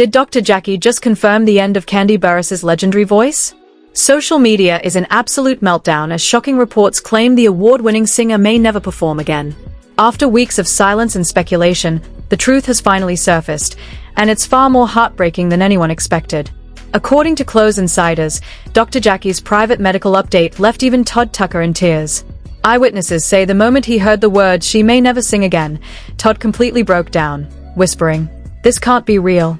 Did Dr. Jackie just confirm the end of Kandi Burruss's legendary voice? Social media is an absolute meltdown as shocking reports claim the award-winning singer may never perform again. After weeks of silence and speculation, the truth has finally surfaced, and it's far more heartbreaking than anyone expected. According to close insiders, Dr. Jackie's private medical update left even Todd Tucker in tears. Eyewitnesses say the moment he heard the words "she may never sing again," Todd completely broke down, whispering, "This can't be real."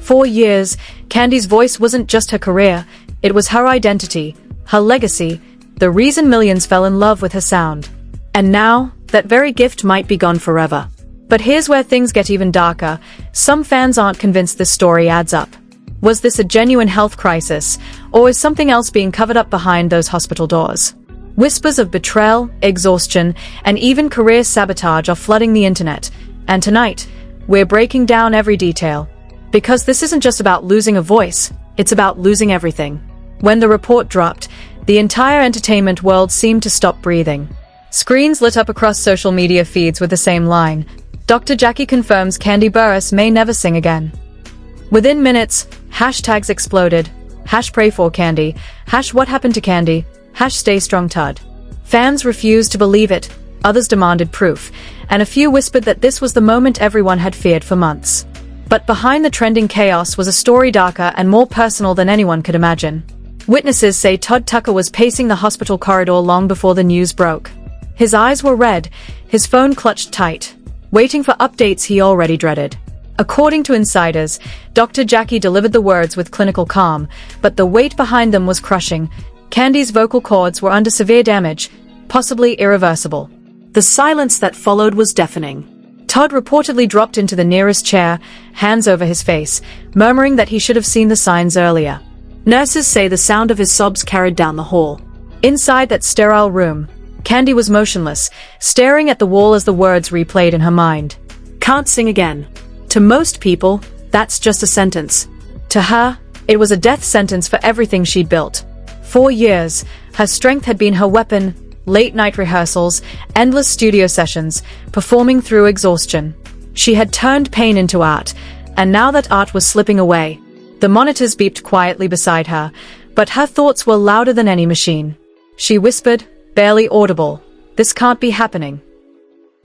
For years, Kandi's voice wasn't just her career, it was her identity, her legacy, the reason millions fell in love with her sound. And now, that very gift might be gone forever. But here's where things get even darker. Some fans aren't convinced this story adds up. Was this a genuine health crisis, or is something else being covered up behind those hospital doors? Whispers of betrayal, exhaustion, and even career sabotage are flooding the internet. And tonight, we're breaking down every detail. Because this isn't just about losing a voice, it's about losing everything. When the report dropped, the entire entertainment world seemed to stop breathing. Screens lit up across social media feeds with the same line: Dr. Jackie confirms Kandi Burruss may never sing again. Within minutes, hashtags exploded. #PrayForKandi, #What happened to Kandi, #Stay strong Todd. Fans refused to believe it, others demanded proof, and a few whispered that this was the moment everyone had feared for months. But behind the trending chaos was a story darker and more personal than anyone could imagine. Witnesses say Todd Tucker was pacing the hospital corridor long before the news broke. His eyes were red, his phone clutched tight, waiting for updates he already dreaded. According to insiders, Dr. Jackie delivered the words with clinical calm, but the weight behind them was crushing. Kandi's vocal cords were under severe damage, possibly irreversible. The silence that followed was deafening. Todd reportedly dropped into the nearest chair, hands over his face, murmuring that he should have seen the signs earlier. Nurses say the sound of his sobs carried down the hall. Inside that sterile room, Kandi was motionless, staring at the wall as the words replayed in her mind. "Can't sing again." To most people, that's just a sentence. To her, it was a death sentence for everything she'd built. For years, her strength had been her weapon: late-night rehearsals, endless studio sessions, performing through exhaustion. She had turned pain into art, and now that art was slipping away. The monitors beeped quietly beside her, but her thoughts were louder than any machine. She whispered, barely audible, "This can't be happening."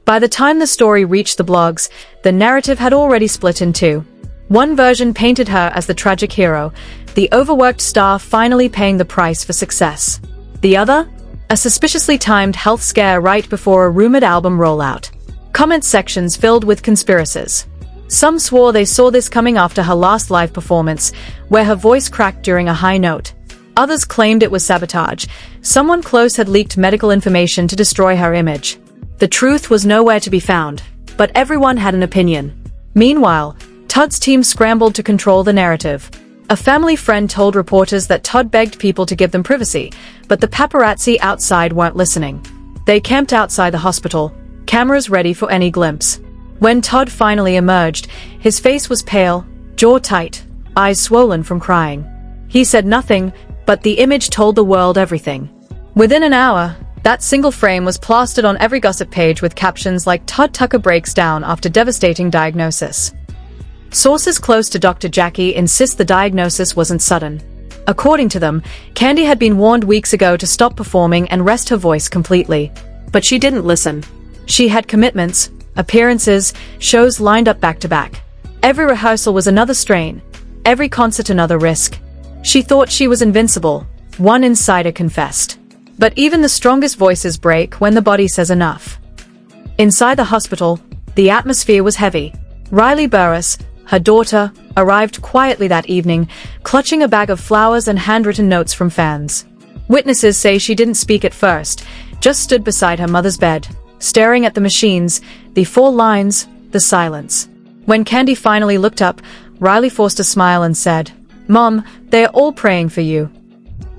By the time the story reached the blogs, the narrative had already split in two. One version painted her as the tragic hero, the overworked star finally paying the price for success. The other? A suspiciously timed health scare right before a rumored album rollout. Comment sections filled with conspiracies. Some swore they saw this coming after her last live performance, where her voice cracked during a high note. Others claimed it was sabotage. Someone close had leaked medical information to destroy her image. The truth was nowhere to be found, but everyone had an opinion. Meanwhile, Todd's team scrambled to control the narrative. A family friend told reporters that Todd begged people to give them privacy, but the paparazzi outside weren't listening. They camped outside the hospital, cameras ready for any glimpse. When Todd finally emerged, his face was pale, jaw tight, eyes swollen from crying. He said nothing, but the image told the world everything. Within an hour, that single frame was plastered on every gossip page with captions like "Todd Tucker breaks down after devastating diagnosis." Sources close to Dr. Jackie insist the diagnosis wasn't sudden. According to them, Kandi had been warned weeks ago to stop performing and rest her voice completely. But she didn't listen. She had commitments, appearances, shows lined up back to back. Every rehearsal was another strain, every concert another risk. She thought she was invincible, one insider confessed. But even the strongest voices break when the body says enough. Inside the hospital, the atmosphere was heavy. Riley Burruss, her daughter, arrived quietly that evening, clutching a bag of flowers and handwritten notes from fans. Witnesses say she didn't speak at first, just stood beside her mother's bed, staring at the machines, the 4 lines, the silence. When Kandi finally looked up, Riley forced a smile and said, "Mom, they're all praying for you."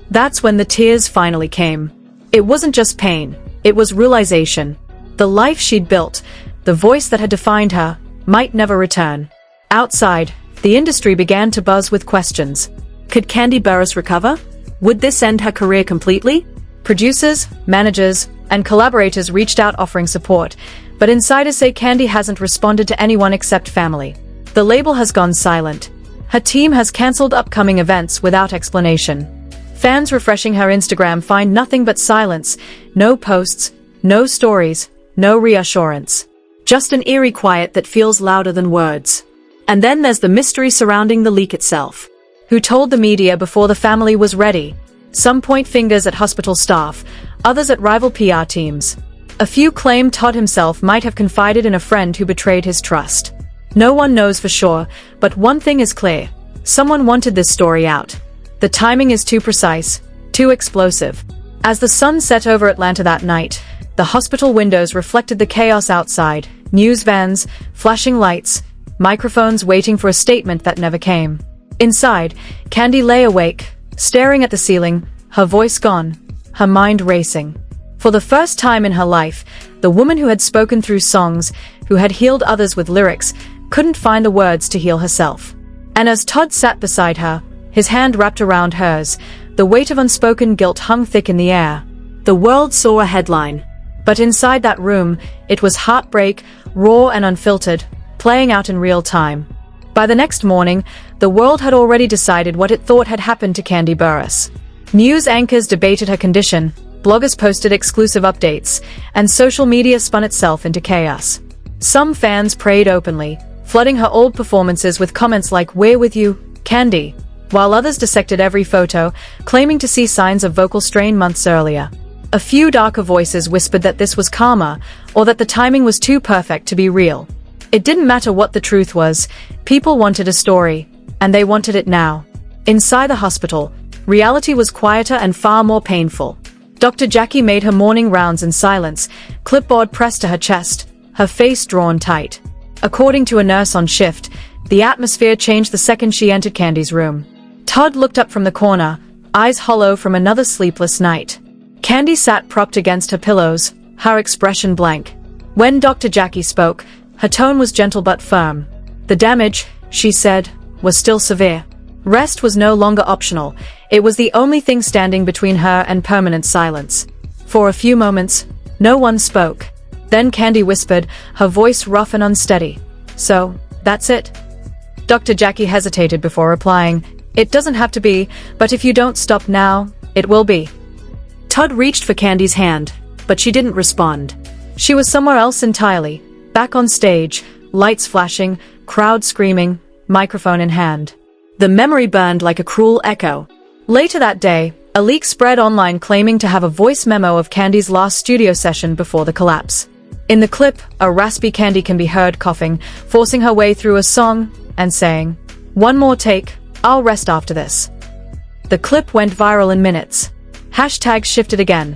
That's when the tears finally came. It wasn't just pain, it was realization. The life she'd built, the voice that had defined her, might never return. Outside, the industry began to buzz with questions. Could Kandi Burruss recover? Would this end her career completely? Producers, managers, and collaborators reached out offering support, but insiders say Kandi hasn't responded to anyone except family. The label has gone silent. Her team has cancelled upcoming events without explanation. Fans refreshing her Instagram find nothing but silence, no posts, no stories, no reassurance. Just an eerie quiet that feels louder than words. And then there's the mystery surrounding the leak itself. Who told the media before the family was ready? Some point fingers at hospital staff, others at rival PR teams. A few claim Todd himself might have confided in a friend who betrayed his trust. No one knows for sure, but one thing is clear. Someone wanted this story out. The timing is too precise, too explosive. As the sun set over Atlanta that night, the hospital windows reflected the chaos outside, news vans, flashing lights, microphones waiting for a statement that never came. Inside, Kandi lay awake, staring at the ceiling, her voice gone, her mind racing. For the first time in her life, the woman who had spoken through songs, who had healed others with lyrics, couldn't find the words to heal herself. And as Todd sat beside her, his hand wrapped around hers, the weight of unspoken guilt hung thick in the air. The world saw a headline. But inside that room, it was heartbreak, raw and unfiltered, playing out in real time. By the next morning, the world had already decided what it thought had happened to Kandi Burruss. News anchors debated her condition, bloggers posted exclusive updates, and social media spun itself into chaos. Some fans prayed openly, flooding her old performances with comments like, "We're with you, Kandi," while others dissected every photo, claiming to see signs of vocal strain months earlier. A few darker voices whispered that this was karma, or that the timing was too perfect to be real. It didn't matter what the truth was, people wanted a story, and they wanted it now. Inside the hospital, reality was quieter and far more painful. Dr. Jackie made her morning rounds in silence, clipboard pressed to her chest, her face drawn tight. According to a nurse on shift, the atmosphere changed the second she entered Kandi's room. Todd looked up from the corner, eyes hollow from another sleepless night. Kandi sat propped against her pillows, her expression blank. When Dr. Jackie spoke, her tone was gentle but firm. The damage, she said, was still severe. Rest was no longer optional. It was the only thing standing between her and permanent silence. For a few moments, no one spoke. Then Kandi whispered, her voice rough and unsteady. "So, that's it?" Dr. Jackie hesitated before replying, "It doesn't have to be, but if you don't stop now, it will be." Todd reached for Kandi's hand, but she didn't respond. She was somewhere else entirely, back on stage, lights flashing, crowd screaming, microphone in hand. The memory burned like a cruel echo. Later that day, a leak spread online claiming to have a voice memo of Kandi's last studio session before the collapse. In the clip, a raspy Kandi can be heard coughing, forcing her way through a song, and saying, "One more take, I'll rest after this." The clip went viral in minutes. Hashtags shifted again.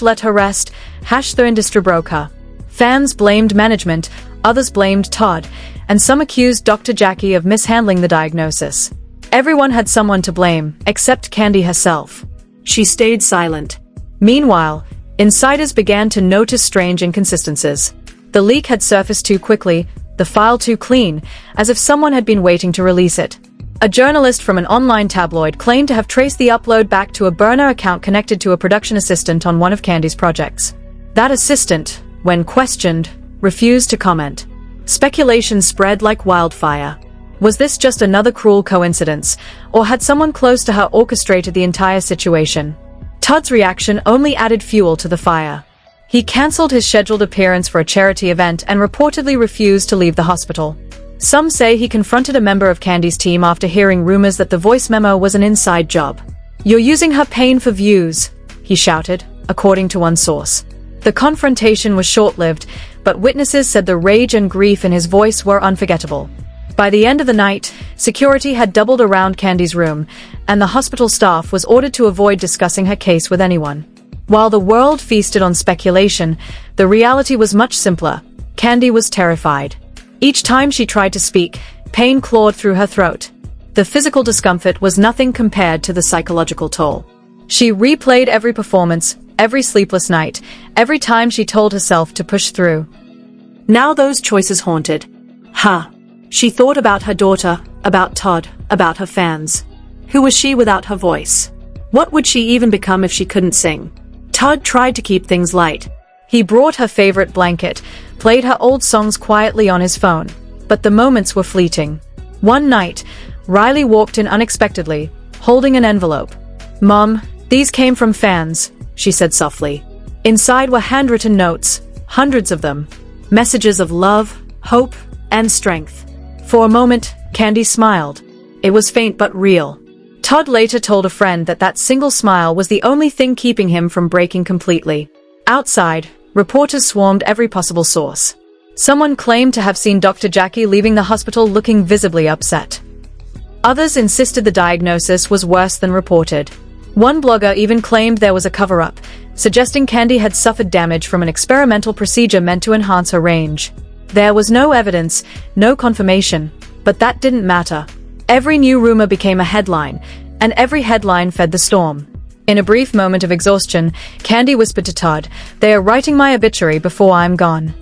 Let her rest, the industry broke her. Fans blamed management, others blamed Todd, and some accused Dr. Jackie of mishandling the diagnosis. Everyone had someone to blame, except Kandi herself. She stayed silent. Meanwhile, insiders began to notice strange inconsistencies. The leak had surfaced too quickly, the file too clean, as if someone had been waiting to release it. A journalist from an online tabloid claimed to have traced the upload back to a burner account connected to a production assistant on one of Kandi's projects. That assistant, when questioned, refused to comment. Speculation spread like wildfire. Was this just another cruel coincidence, or had someone close to her orchestrated the entire situation? Todd's reaction only added fuel to the fire. He cancelled his scheduled appearance for a charity event and reportedly refused to leave the hospital. Some say he confronted a member of Kandi's team after hearing rumors that the voice memo was an inside job. "You're using her pain for views," he shouted, according to one source. The confrontation was short-lived, but witnesses said the rage and grief in his voice were unforgettable. By the end of the night, security had doubled around Kandi's room, and the hospital staff was ordered to avoid discussing her case with anyone. While the world feasted on speculation, the reality was much simpler. Kandi was terrified. Each time she tried to speak, pain clawed through her throat. The physical discomfort was nothing compared to the psychological toll. She replayed every performance, every sleepless night, every time she told herself to push through. Now those choices haunted her. She thought about her daughter, about Todd, about her fans. Who was she without her voice? What would she even become if she couldn't sing? Todd tried to keep things light. He brought her favorite blanket, played her old songs quietly on his phone. But the moments were fleeting. One night, Riley walked in unexpectedly, holding an envelope. "Mom, these came from fans," she said softly. Inside were handwritten notes, hundreds of them. Messages of love, hope, and strength. For a moment, Kandi smiled. It was faint but real. Todd later told a friend that that single smile was the only thing keeping him from breaking completely. Outside, reporters swarmed every possible source. Someone claimed to have seen Dr. Jackie leaving the hospital looking visibly upset. Others insisted the diagnosis was worse than reported. One blogger even claimed there was a cover-up, suggesting Kandi had suffered damage from an experimental procedure meant to enhance her range. There was no evidence, no confirmation, but that didn't matter. Every new rumor became a headline, and every headline fed the storm. In a brief moment of exhaustion, Kandi whispered to Todd, "They are writing my obituary before I'm gone."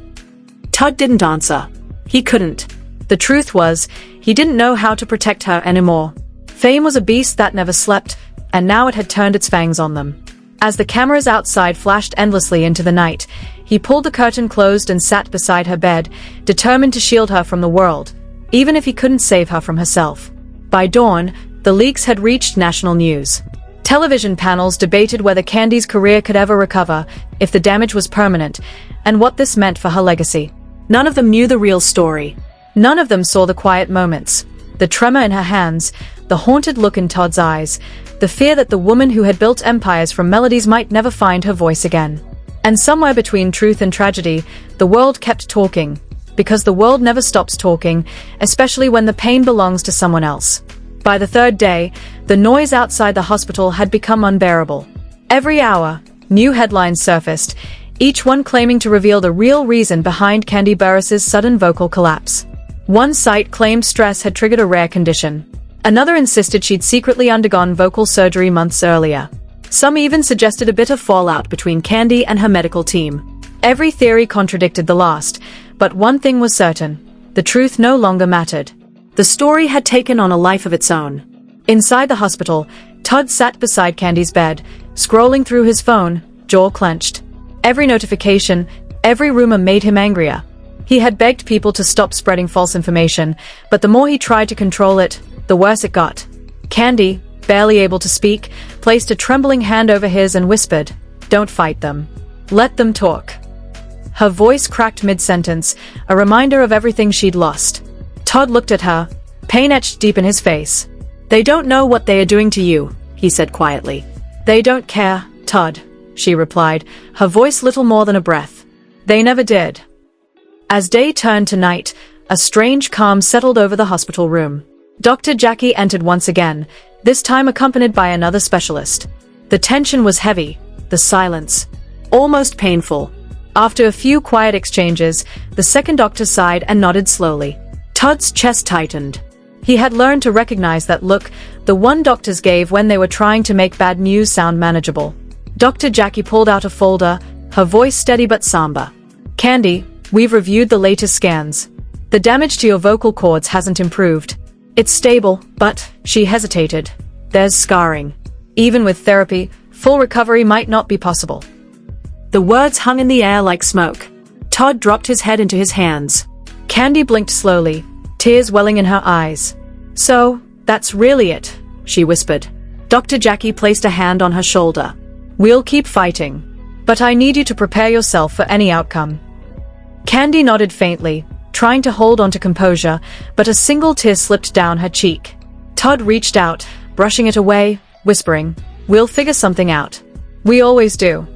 Todd didn't answer. He couldn't. The truth was, he didn't know how to protect her anymore. Fame was a beast that never slept, and now it had turned its fangs on them. As the cameras outside flashed endlessly into the night, he pulled the curtain closed and sat beside her bed, determined to shield her from the world, even if he couldn't save her from herself. By dawn, the leaks had reached national news. Television panels debated whether Kandi's career could ever recover, if the damage was permanent, and what this meant for her legacy. None of them knew the real story. None of them saw the quiet moments, the tremor in her hands, the haunted look in Todd's eyes, the fear that the woman who had built empires from melodies might never find her voice again. And somewhere between truth and tragedy, the world kept talking, because the world never stops talking, especially when the pain belongs to someone else. By the third day, the noise outside the hospital had become unbearable. Every hour, new headlines surfaced, each one claiming to reveal the real reason behind Kandi Burruss's sudden vocal collapse. One site claimed stress had triggered a rare condition. Another insisted she'd secretly undergone vocal surgery months earlier. Some even suggested a bit of fallout between Kandi and her medical team. Every theory contradicted the last, but one thing was certain: the truth no longer mattered. The story had taken on a life of its own. Inside the hospital, Todd sat beside Kandi's bed, scrolling through his phone, jaw clenched. Every notification, every rumor made him angrier. He had begged people to stop spreading false information, but the more he tried to control it, the worse it got. Kandi, barely able to speak, placed a trembling hand over his and whispered, "Don't fight them. Let them talk." Her voice cracked mid-sentence, a reminder of everything she'd lost. Todd looked at her, pain etched deep in his face. "They don't know what they are doing to you," he said quietly. "They don't care, Todd," she replied, her voice little more than a breath. "They never did." As day turned to night, a strange calm settled over the hospital room. Dr. Jackie entered once again, this time accompanied by another specialist. The tension was heavy, the silence almost painful. After a few quiet exchanges, the second doctor sighed and nodded slowly. Todd's chest tightened. He had learned to recognize that look the one doctors gave when they were trying to make bad news sound manageable. Dr. Jackie pulled out a folder, her voice steady but somber. "Kandi, we've reviewed the latest scans. The damage to your vocal cords hasn't improved. It's stable, but," she hesitated, "there's scarring. Even with therapy, full recovery might not be possible." The words hung in the air like smoke. Todd dropped his head into his hands. Kandi blinked slowly, tears welling in her eyes. "So, that's really it," she whispered. Dr. Jackie placed a hand on her shoulder. "We'll keep fighting. But I need you to prepare yourself for any outcome." Kandi nodded faintly, trying to hold on to composure, but a single tear slipped down her cheek. Todd reached out, brushing it away, whispering, "We'll figure something out. We always do."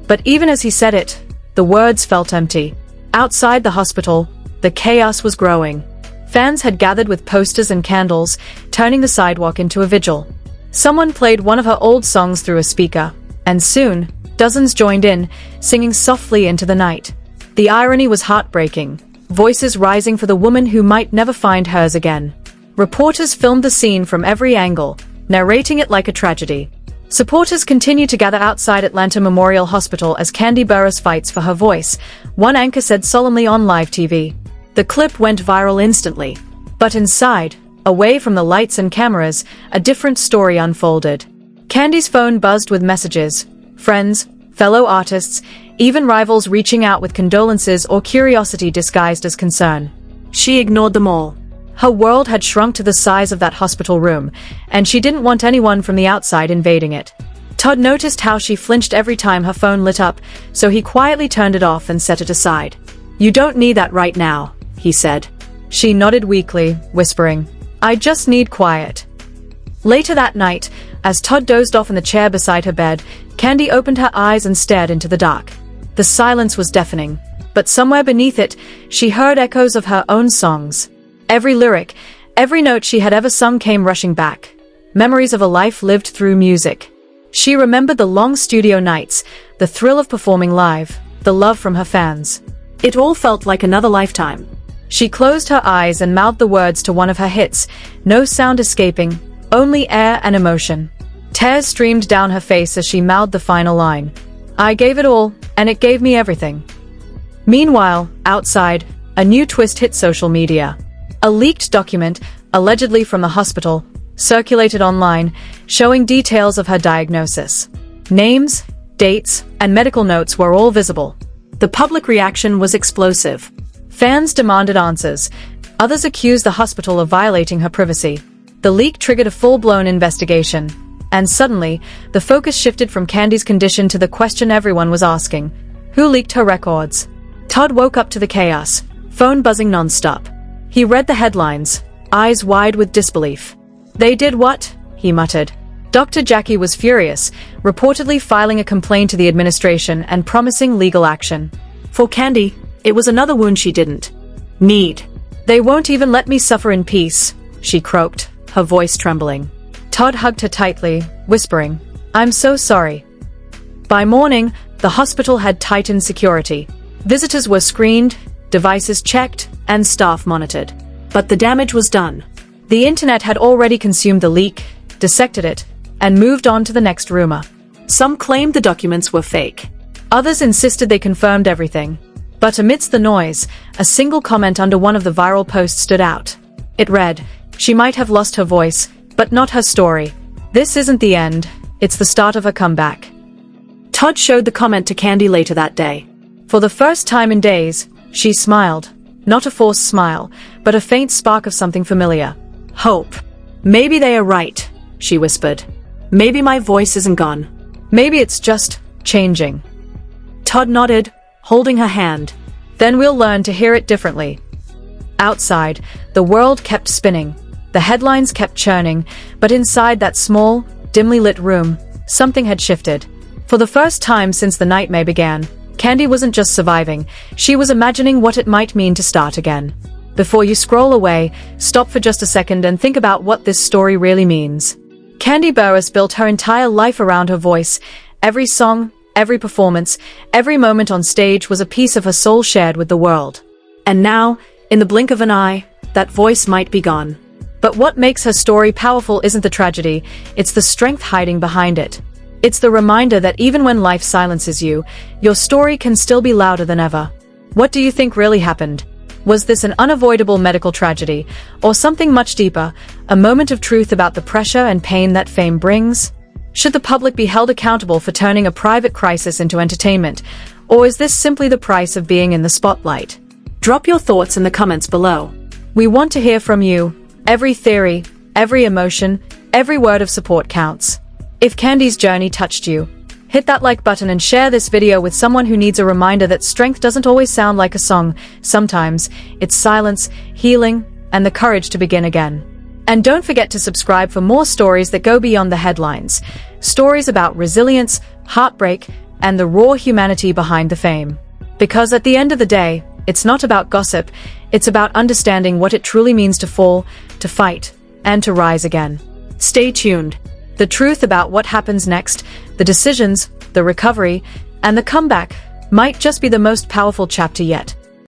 But even as he said it, the words felt empty. Outside the hospital, the chaos was growing. Fans had gathered with posters and candles, turning the sidewalk into a vigil. Someone played one of her old songs through a speaker, and soon, dozens joined in, singing softly into the night. The irony was heartbreaking, voices rising for the woman who might never find hers again. Reporters filmed the scene from every angle, narrating it like a tragedy. Supporters continue to gather outside Atlanta Memorial Hospital as Kandi Burruss fights for her voice, one anchor said solemnly on live TV. The clip went viral instantly. But inside, away from the lights and cameras, a different story unfolded. Kandi's phone buzzed with messages, friends, fellow artists, even rivals reaching out with condolences or curiosity disguised as concern. She ignored them all. Her world had shrunk to the size of that hospital room, and she didn't want anyone from the outside invading it. Todd noticed how she flinched every time her phone lit up, so he quietly turned it off and set it aside. "You don't need that right now," he said. She nodded weakly, whispering, "I just need quiet." Later that night, as Todd dozed off in the chair beside her bed, Kandi opened her eyes and stared into the dark. The silence was deafening, but somewhere beneath it, she heard echoes of her own songs. Every lyric, every note she had ever sung came rushing back. Memories of a life lived through music. She remembered the long studio nights, the thrill of performing live, the love from her fans. It all felt like another lifetime. She closed her eyes and mouthed the words to one of her hits, no sound escaping, only air and emotion. Tears streamed down her face as she mouthed the final line. "I gave it all, and it gave me everything." Meanwhile, outside, a new twist hit social media. A leaked document, allegedly from the hospital, circulated online, showing details of her diagnosis. Names, dates, and medical notes were all visible. The public reaction was explosive. Fans demanded answers. Others accused the hospital of violating her privacy. The leak triggered a full-blown investigation. And suddenly, the focus shifted from Kandi's condition to the question everyone was asking: who leaked her records? Todd woke up to the chaos, phone buzzing non-stop. He read the headlines, eyes wide with disbelief. "They did what?" he muttered. Dr. Jackie was furious, reportedly filing a complaint to the administration and promising legal action. For Kandi, it was another wound she didn't need. "They won't even let me suffer in peace," she croaked, her voice trembling. Todd hugged her tightly, whispering, "I'm so sorry." By morning, the hospital had tightened security. Visitors were screened, devices checked, and staff monitored. But the damage was done. The internet had already consumed the leak, dissected it, and moved on to the next rumor. Some claimed the documents were fake. Others insisted they confirmed everything. But amidst the noise, a single comment under one of the viral posts stood out. It read, "She might have lost her voice, but not her story. This isn't the end, it's the start of her comeback." Todd showed the comment to Kandi later that day. For the first time in days, she smiled. Not a forced smile, but a faint spark of something familiar. Hope. "Maybe they are right," she whispered. "Maybe my voice isn't gone. Maybe it's just changing." Todd nodded, holding her hand. "Then we'll learn to hear it differently." Outside, the world kept spinning. The headlines kept churning, but inside that small, dimly lit room, something had shifted. For the first time since the nightmare began, Kandi wasn't just surviving, she was imagining what it might mean to start again. Before you scroll away, stop for just a second and think about what this story really means. Kandi Burruss built her entire life around her voice. Every song, every performance, every moment on stage was a piece of her soul shared with the world. And now, in the blink of an eye, that voice might be gone. But what makes her story powerful isn't the tragedy, it's the strength hiding behind it. It's the reminder that even when life silences you, your story can still be louder than ever. What do you think really happened? Was this an unavoidable medical tragedy, or something much deeper, a moment of truth about the pressure and pain that fame brings? Should the public be held accountable for turning a private crisis into entertainment, or is this simply the price of being in the spotlight? Drop your thoughts in the comments below. We want to hear from you. Every theory, every emotion, every word of support counts. If Kandi's journey touched you, hit that like button and share this video with someone who needs a reminder that strength doesn't always sound like a song. Sometimes, it's silence, healing, and the courage to begin again. And don't forget to subscribe for more stories that go beyond the headlines. Stories about resilience, heartbreak, and the raw humanity behind the fame. Because at the end of the day, it's not about gossip, it's about understanding what it truly means to fall, to fight, and to rise again. Stay tuned. The truth about what happens next, the decisions, the recovery, and the comeback might just be the most powerful chapter yet.